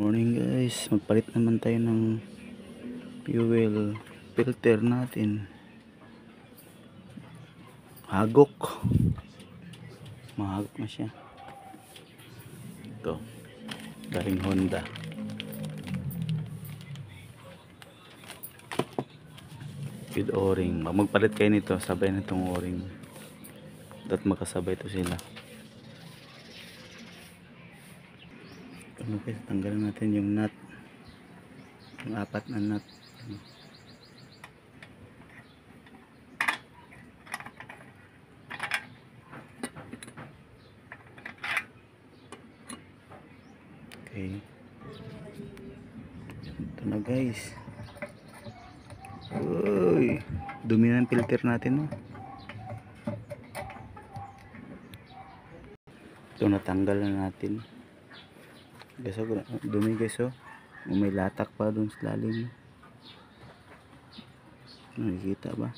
Morning guys, magpalit naman tayo ng fuel filter natin. Hagok, mahagok na siya. Ito, galing Honda. With o-ring. Magpalit kayo nito, sabay na itong o-ring at makasabay ito sila. Ano guys, tanggalin natin yung nut, yung 4 na nut. Okay, ito na guys. Uy, dumi ng filter natin, no? Ito, natanggal na natin guys. Dumi guys, oh. May latak pa dun sa lalim. Nakikita ba?